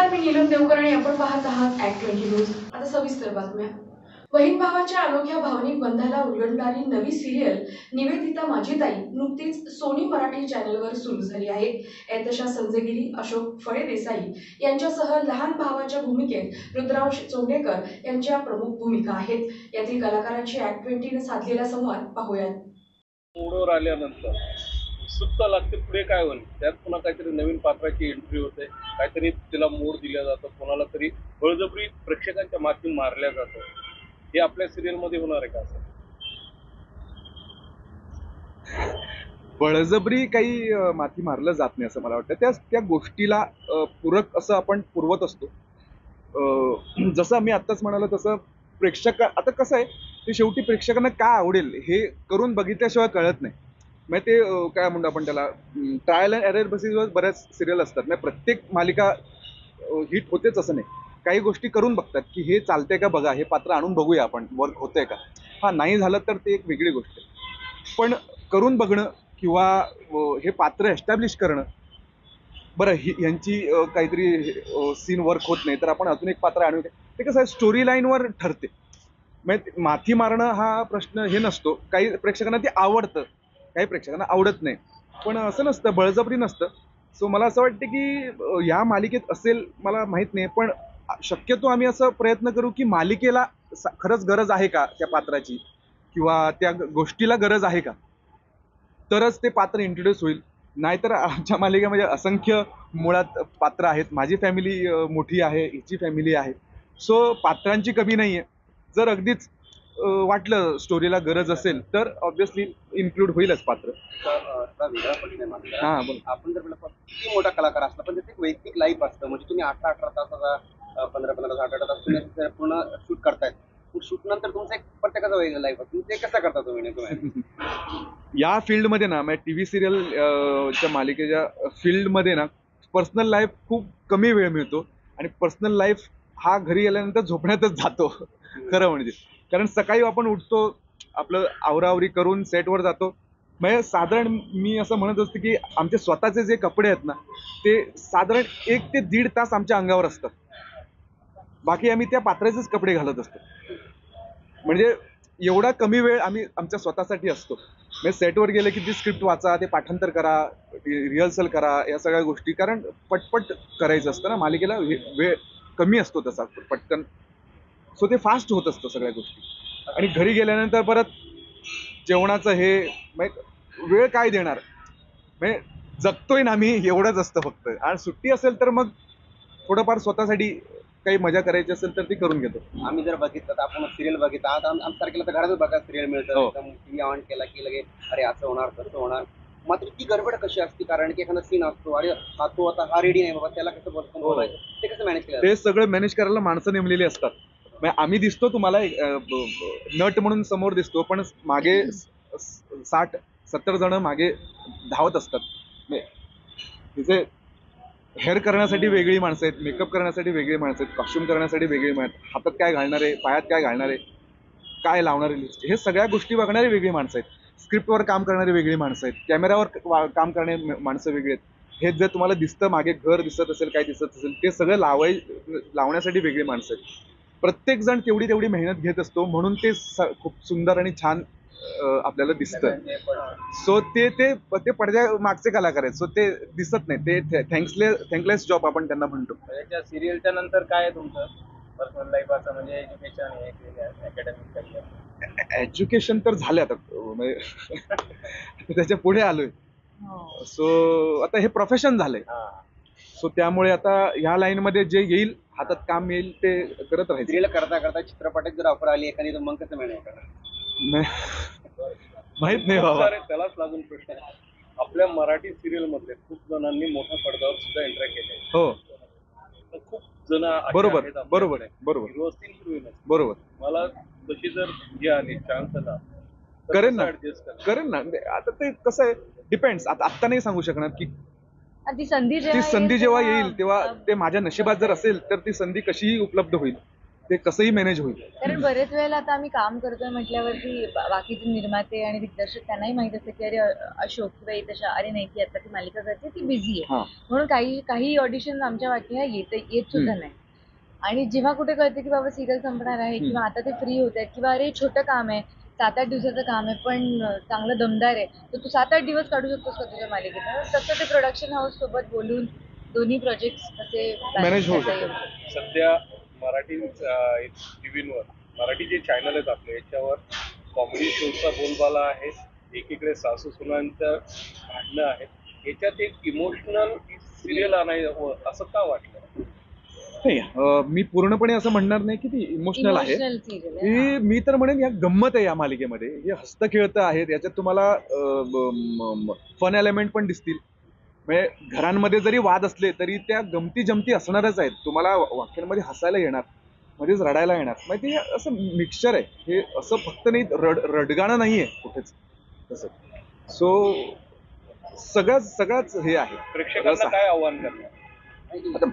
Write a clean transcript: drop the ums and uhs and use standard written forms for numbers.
नमस्कार, मी नीलम देवकर आणि आपण पाहत आहात ॲक्ट 20 न्यूज. आता सविस्तर बातम्या. बहीण भावाच्या अनोख्या भावनिक बंधाला उलगडणारी नवी सिरियल निवेदिता माझी ताई नुकतीच सोनी मराठी चॅनलवर सुरू झाली आहे. यातशा संजय गिरी, अशोक फळे देसाई यांच्यासह लहान भावाच्या भूमिकेत रुद्रांश चोंडेकर यांच्या प्रमुख भूमिका आहेत. यातील कलाकारांची ॲक्ट 20 ने साधलेला संवाद पाहूयात. मोडवर आल्यानंतर उत्सुकता लागते पुढे काय होईल. त्यात पुन्हा काहीतरी नवीन पात्राची एंट्री होते, काहीतरी तिला मोड दिला जातो, कोणाला तरी बळजबरी प्रेक्षकांच्या माथी मारल्या जातं. हे आपल्या सिरियल मध्ये होणार आहे का? असं बळजबरी काही माथी मारलं जात नाही असं मला वाटतं. त्या गोष्टीला पूरक असं आपण पुरवत असतो. जसं मी आत्ताच म्हणालो तसं प्रेक्षक आता कसं आहे ते शेवटी प्रेक्षकांना काय आवडेल हे करून बघितल्याशिवाय कळत नाही. मग ते काय म्हणतो आपण त्याला ट्रायल अँड एरर बेसिसवर बऱ्याच सिरियल असतात. मग प्रत्येक मालिका हिट होतेच असं नाही. काही गोष्टी करून बघतात की हे चालतंय का बघा, हे पात्र आणून बघूया आपण, वर्क होतंय का. हा नाही झालं तर ते एक वेगळी गोष्ट आहे. पण करून बघणं किंवा हे पात्र एस्टॅब्लिश करणं, बरं यांची काहीतरी सीन वर्क होत नाही तर आपण अजून एक पात्र आणू. ते कसं आहे स्टोरी लाईनवर ठरते. म्हणजे माथी मारणं हा प्रश्न हे नसतो. काही प्रेक्षकांना ते आवडतं, काही प्रेक्षकांना आवडत नाही. पण असं नसतं, बळजबरी नसतं. सो मला असं वाटतं की या मालिकेत असेल मला माहीत नाही, पण शक्यतो आम्ही असं प्रयत्न करू की मालिकेला खरंच गरज आहे का त्या पात्राची किंवा त्या गोष्टीला गरज आहे का, तरच ते पात्र इंट्रोड्यूस होईल. नाहीतर आमच्या मालिकेमध्ये असंख्य मुळात पात्र आहेत. माझी फॅमिली मोठी आहे, हिची फॅमिली आहे. सो पात्रांची कमी नाही आहे. जर अगदीच वाटलं स्टोरीला गरज असेल तर ऑब्व्हियसली इन्क्लूड होईलच पात्र. वेगळा प्रश्न आहे माझा. हां बोल. आपण जर किती मोठा कलाकार असला पण त्याचं एक वैयक्तिक लाईफ असतं. म्हणजे तुम्ही 18 तासाचा 15 तास 18 तास तुम्ही पूर्ण शूट करतायत. शूट नंतर तुमचं एक प्रत्येकाचं वेगळं लाईफ असतं. ते कसं करता तुम्ही? या फील्डमध्ये ना, म्हणजे टीव्ही सिरियल च्या मालिकेच्या फील्डमध्ये ना पर्सनल लाईफ खूप कमी वेळ मिळतो आणि पर्सनल लाईफ हा घरी गेल्यानंतर झोपण्यातच जातो खरं म्हणजे. कारण सकाळी आपण उठतो, आपलं आवरावरी करून सेटवर जातो. म्हणजे साधारण मी असं म्हणत असतो की आमचे स्वतःचे जे कपडे आहेत ना ते साधारण 1 ते 1.5 तास आमच्या अंगावर असतात. बाकी आम्ही त्या पात्राचेच कपडे घालत असतो. म्हणजे एवढा कमी वेळ आम्ही आमच्या स्वतःसाठी असतो. म्हणजे सेटवर गेले की ती स्क्रिप्ट वाचा, ते पाठांतर करा, रिहर्सल करा, या सगळ्या गोष्टी. कारण पटपट करायचं असतं ना, मालिकेला वेळ कमी असतो तसा पटकन. सो ते फास्ट होत असतं सगळ्या गोष्टी. आणि घरी गेल्यानंतर परत जेवणाचं हे म्हणजे वेळ काय देणार. म्हणजे जगतोय ना मी, एवढंच असतं फक्त. आणि सुट्टी असेल तर मग थोडंफार स्वतःसाठी काही मजा करायची असेल तर ती करून घेतो. आम्ही जर बघितलं तर आपण सिरियल बघितलं, आता आमच्यासारखेला तर घरातच बघा सिरियल मिळतं. टीव्ही ऑन केला की लगे अरे असं होणार तसं होणार. मात्र ती गडबड कशी असते, कारण की एखादा सीन असतो, अरे तो आता हा रेडी नाही बाबा, त्याला कसं बोलायचं, ते कसं मॅनेज केलं? ते सगळं मॅनेज करायला माणसं नेमलेली असतात. आम्ही दिसतो तुम्हाला नट म्हणून समोर दिसतो, पण मागे 60-70 जण मागे धावत असतात. तिचे हेअर करण्यासाठी वेगळी माणसं आहेत, मेकअप करण्यासाठी वेगळी माणसं आहेत, कॉस्ट्युम करण्यासाठी वेगळी माणसं, हातात काय घालणार आहे, पायात काय घालणार आहे, काय लावणारे लिस्ट, हे सगळ्या गोष्टी बघणारी वेगळी माणसं आहेत. स्क्रिप्टवर काम करणारी वेगळी माणसं आहेत, कॅमेरावर काम करणारी माणसं वेगळी आहेत. हे जर तुम्हाला दिसतं मागे घर दिसत असेल, काय दिसत असेल, ते सगळं लावण्यासाठी वेगळी माणसं आहेत. प्रत्येक जण तेवढी मेहनत घेत असतो, म्हणून ते खूप सुंदर आणि छान आपल्याला दिसतं. सो ते पडद्या मागचे कलाकार आहेत. सो ते दिसत नाही. ते थँकलेस जॉब आपण त्यांना म्हणतो. याच्या सिरियलच्या नंतर काय आहे तुमचं पर्सनल लाईफ, असं म्हणजे एज्युकेशन, अकॅडमिक करिअर? एज्युकेशन तर झालं आता, म्हणजे त्याच्या पुढे आलोय. सो आता हे प्रोफेशन झालंय. सो त्यामुळे आता ह्या लाईन मध्ये जे येईल, हातात काम येईल ते करत राहायचं. सिरियल करता करता चित्रपटात जर ऑफर आली एखादी तर मग कसं मॅनेज करणार? माहित नाही बाबा. त्यालाच लागून प्रश्न आहे. आपल्या मराठी सिरियल मध्ये खूप जणांनी मोठ्या पडद्यावर सुद्धा एंट्री केली. हो, खूप जण बरोबर बरोबर बरोबर बरोबर. मला तशी जर हे आली चान्स आला करेन ना. आता ते कसं आहे, डिपेंड्स. आता नाही सांगू शकणार की ती संधी जेव्हा येईल तेव्हा ते माझ्या नशिबात जर असेल तर ती संधी कशीही उपलब्ध होईल. ते कसंही मॅनेज होईल. कारण बरेच वेळेला आता आम्ही काम करतोय म्हटल्यावरती बाकीचे निर्माते आणि दिग्दर्शक त्यांनाही माहित असतं की अरे अशोक किंवा तशा अरे नाही ती आता ती मालिका करते ती बिझी आहे, हां. म्हणून काही ऑडिशन आमच्या वाटण्या येत सुद्धा नाही. आणि जेव्हा कुठे कळते की बाबा सिरियल संपणार आहे किंवा आता ते फ्री होत आहेत किंवा अरे छोटं काम आहे 7-8 दिवसाचं काम आहे पण चांगलं दमदार आहे तर तू 7-8 दिवस काढू शकतोस का तुझ्या मालिकेत, तसं ते प्रोडक्शन हाऊस सोबत बोलून दोन्ही प्रोजेक्ट्स कसे Manage होऊ करता येऊ शकतात. शकतात. सध्या मराठी टीव्हीवर मराठी जे चॅनल आहेत आपले याच्यावर कॉमेडी शोचा बोलबाला आहे, एकीकडे सासू सुनांचं भांडणं आहेत, याच्यात एक इमोशनल सिरियल आणायचं असं का वाटलं? नाही, मी पूर्णपणे असं म्हणणार नाही की ती इमोशनल आहे. इमोशनल सिरियल आहे. ही मी तर म्हणेन या गंमत आहे या मालिकेमध्ये. हे हस्तखेळतं आहेत, याच्यात तुम्हाला फन एलिमेंट पण दिसतील. म्हणजे घरांमध्ये जरी वाद असले तरी त्या गमती जमती असणारच आहेत. तुम्हाला वाक्यांमध्ये हसायला येणार, मध्येच रडायला येणार. म्हणजे ते असं मिक्सचर आहे. हे असं फक्त नाही रडगाणं नाहीये कुठेच तसं. सो सगळंच हे आहे. प्रेक्षकांना काय आव्हान करणार? आता